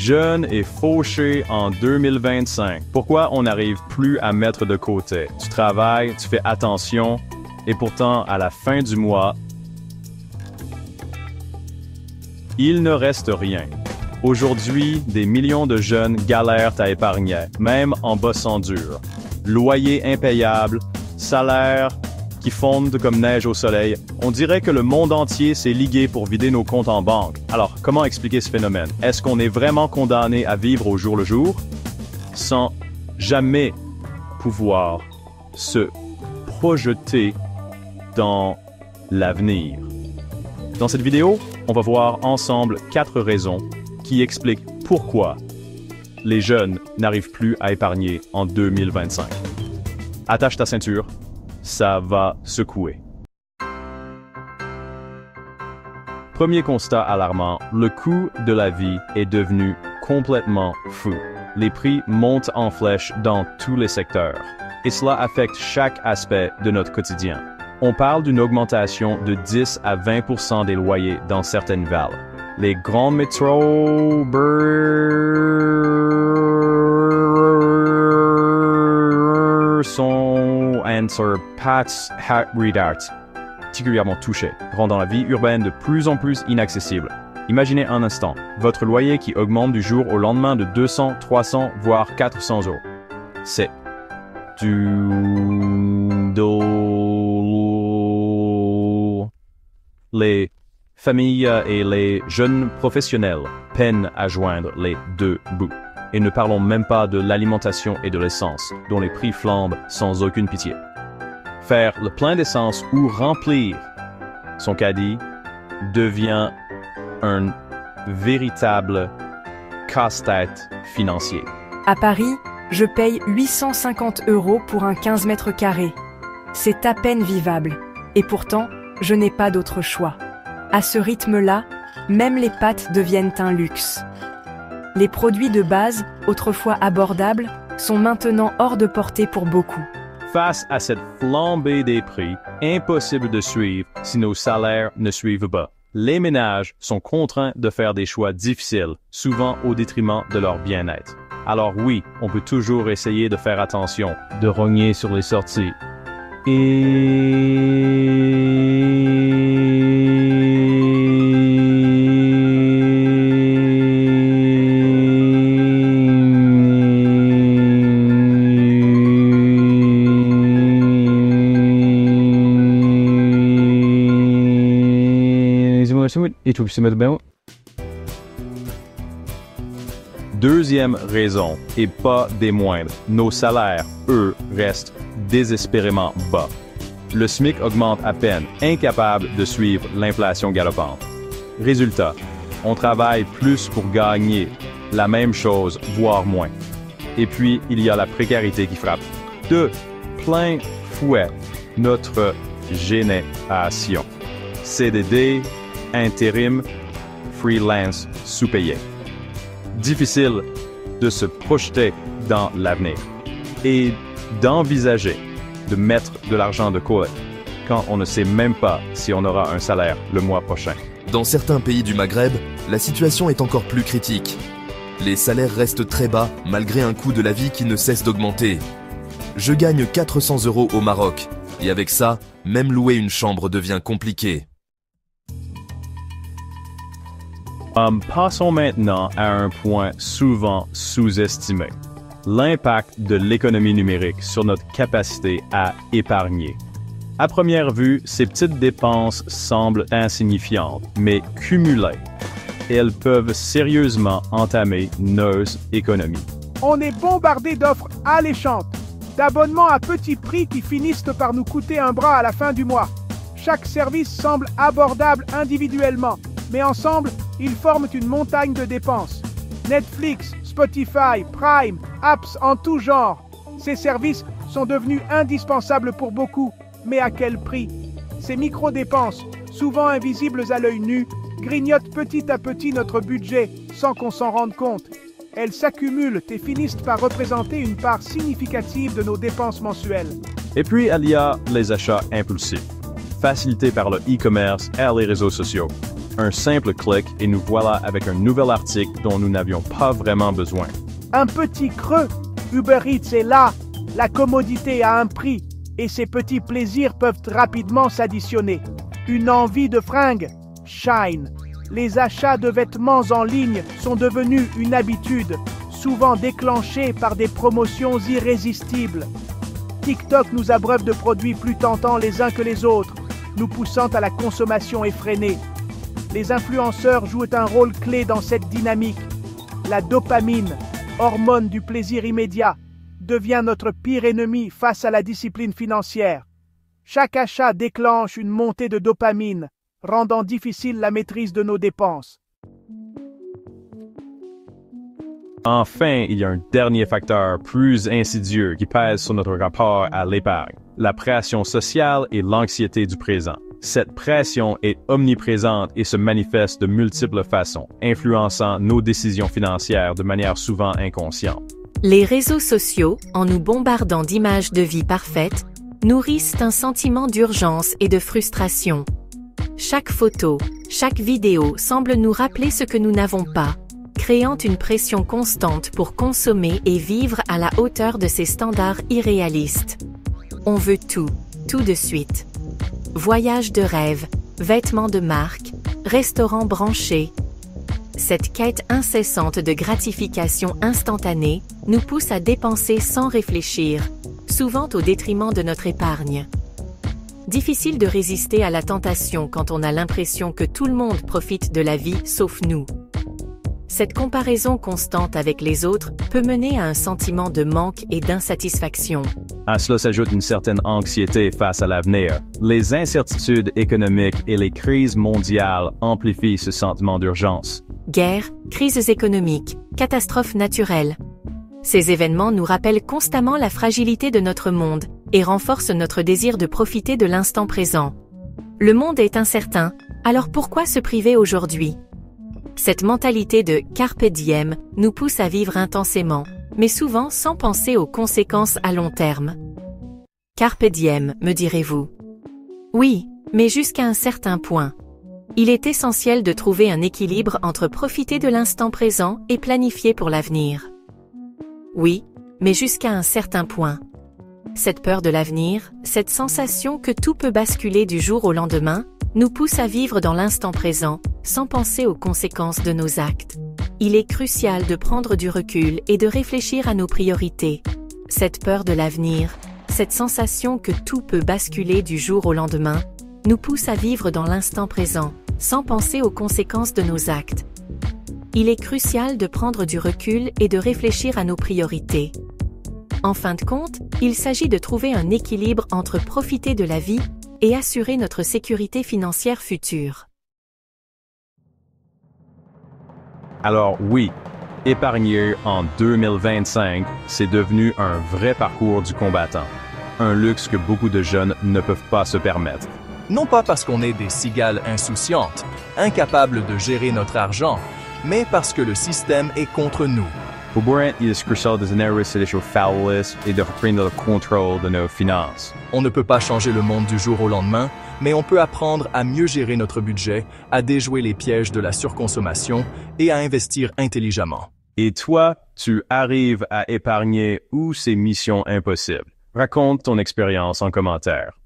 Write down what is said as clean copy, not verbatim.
Jeune et fauché en 2025. Pourquoi on n'arrive plus à mettre de côté? Tu travailles, tu fais attention, et pourtant, à la fin du mois, il ne reste rien. Aujourd'hui, des millions de jeunes galèrent à épargner, même en bossant dur. Loyer impayable, salaire qui fondent comme neige au soleil. On dirait que le monde entier s'est ligué pour vider nos comptes en banque. Alors, comment expliquer ce phénomène? Est-ce qu'on est vraiment condamné à vivre au jour le jour sans jamais pouvoir se projeter dans l'avenir? Dans cette vidéo, on va voir ensemble 4 raisons qui expliquent pourquoi les jeunes n'arrivent plus à épargner en 2025. Attache ta ceinture, ça va secouer. Premier constat alarmant, le coût de la vie est devenu complètement fou. Les prix montent en flèche dans tous les secteurs, et cela affecte chaque aspect de notre quotidien. On parle d'une augmentation de 10 à 20% des loyers dans certaines villes. Les grands métros sont particulièrement touchés, rendant la vie urbaine de plus en plus inaccessible. Imaginez un instant, votre loyer qui augmente du jour au lendemain de 200, 300, voire 400 euros. C'est du dos. Les familles et les jeunes professionnels peinent à joindre les deux bouts. Et ne parlons même pas de l'alimentation et de l'essence, dont les prix flambent sans aucune pitié. Faire le plein d'essence ou remplir son caddie devient un véritable casse-tête financier. À Paris, je paye 850 € pour un 15 mètres carrés. C'est à peine vivable. Et pourtant, je n'ai pas d'autre choix. À ce rythme-là, même les pâtes deviennent un luxe. Les produits de base, autrefois abordables, sont maintenant hors de portée pour beaucoup. Face à cette flambée des prix, impossible de suivre si nos salaires ne suivent pas. Les ménages sont contraints de faire des choix difficiles, souvent au détriment de leur bien-être. Alors oui, on peut toujours essayer de faire attention, de rogner sur les sorties. Deuxième raison, et pas des moindres, nos salaires, eux, restent désespérément bas. Le SMIC augmente à peine, incapable de suivre l'inflation galopante. Résultat, on travaille plus pour gagner la même chose, voire moins. Et puis, il y a la précarité qui frappe de plein fouet notre génération. CDD, intérim, freelance, sous-payé. Difficile de se projeter dans l'avenir et d'envisager de mettre de l'argent de côté quand on ne sait même pas si on aura un salaire le mois prochain. Dans certains pays du Maghreb, la situation est encore plus critique. Les salaires restent très bas malgré un coût de la vie qui ne cesse d'augmenter. Je gagne 400 € au Maroc et avec ça, même louer une chambre devient compliqué. Passons maintenant à un point souvent sous-estimé. L'impact de l'économie numérique sur notre capacité à épargner. À première vue, ces petites dépenses semblent insignifiantes, mais cumulées, elles peuvent sérieusement entamer nos économies. On est bombardé d'offres alléchantes, d'abonnements à petit prix qui finissent par nous coûter un bras à la fin du mois. Chaque service semble abordable individuellement, mais ensemble, ils forment une montagne de dépenses. Netflix, Spotify, Prime, apps en tout genre. Ces services sont devenus indispensables pour beaucoup, mais à quel prix? Ces micro-dépenses, souvent invisibles à l'œil nu, grignotent petit à petit notre budget sans qu'on s'en rende compte. Elles s'accumulent et finissent par représenter une part significative de nos dépenses mensuelles. Et puis, il y a les achats impulsifs, facilités par le e-commerce et les réseaux sociaux. Un simple clic et nous voilà avec un nouvel article dont nous n'avions pas vraiment besoin. Un petit creux. Uber Eats est là. La commodité a un prix. Et ces petits plaisirs peuvent rapidement s'additionner. Une envie de fringues. Shine. Les achats de vêtements en ligne sont devenus une habitude, souvent déclenchée par des promotions irrésistibles. TikTok nous abreuve de produits plus tentants les uns que les autres, nous poussant à la consommation effrénée. Les influenceurs jouent un rôle clé dans cette dynamique. La dopamine, hormone du plaisir immédiat, devient notre pire ennemi face à la discipline financière. Chaque achat déclenche une montée de dopamine, rendant difficile la maîtrise de nos dépenses. Enfin, il y a un dernier facteur plus insidieux qui pèse sur notre rapport à l'épargne, la pression sociale et l'anxiété du présent. Cette pression est omniprésente et se manifeste de multiples façons, influençant nos décisions financières de manière souvent inconsciente. Les réseaux sociaux, en nous bombardant d'images de vie parfaites, nourrissent un sentiment d'urgence et de frustration. Chaque photo, chaque vidéo semble nous rappeler ce que nous n'avons pas, créant une pression constante pour consommer et vivre à la hauteur de ces standards irréalistes. On veut tout de suite. Voyages de rêve, vêtements de marque, restaurants branchés. Cette quête incessante de gratification instantanée nous pousse à dépenser sans réfléchir, souvent au détriment de notre épargne. Difficile de résister à la tentation quand on a l'impression que tout le monde profite de la vie sauf nous. Cette comparaison constante avec les autres peut mener à un sentiment de manque et d'insatisfaction. À cela s'ajoute une certaine anxiété face à l'avenir. Les incertitudes économiques et les crises mondiales amplifient ce sentiment d'urgence. Guerres, crises économiques, catastrophes naturelles. Ces événements nous rappellent constamment la fragilité de notre monde et renforcent notre désir de profiter de l'instant présent. Le monde est incertain, alors pourquoi se priver aujourd'hui ? Cette mentalité de « carpe diem » nous pousse à vivre intensément, mais souvent sans penser aux conséquences à long terme. Carpe diem, me direz-vous. Oui, mais jusqu'à un certain point. Il est essentiel de trouver un équilibre entre profiter de l'instant présent et planifier pour l'avenir. Oui, mais jusqu'à un certain point. Cette peur de l'avenir, cette sensation que tout peut basculer du jour au lendemain, nous pousse à vivre dans l'instant présent, sans penser aux conséquences de nos actes. Il est crucial de prendre du recul et de réfléchir à nos priorités. Cette peur de l'avenir, cette sensation que tout peut basculer du jour au lendemain, nous pousse à vivre dans l'instant présent, sans penser aux conséquences de nos actes. Il est crucial de prendre du recul et de réfléchir à nos priorités. En fin de compte, il s'agit de trouver un équilibre entre profiter de la vie et assurer notre sécurité financière future. Alors oui, épargner en 2025, c'est devenu un vrai parcours du combattant. Un luxe que beaucoup de jeunes ne peuvent pas se permettre. Non pas parce qu'on est des cigales insouciantes, incapables de gérer notre argent, mais parce que le système est contre nous. Pour Brent, il est crucial de tenir au faulis et de reprendre le contrôle de nos finances. On ne peut pas changer le monde du jour au lendemain, mais on peut apprendre à mieux gérer notre budget, à déjouer les pièges de la surconsommation et à investir intelligemment. Et toi, tu arrives à épargner ou c'est mission impossible? Raconte ton expérience en commentaire.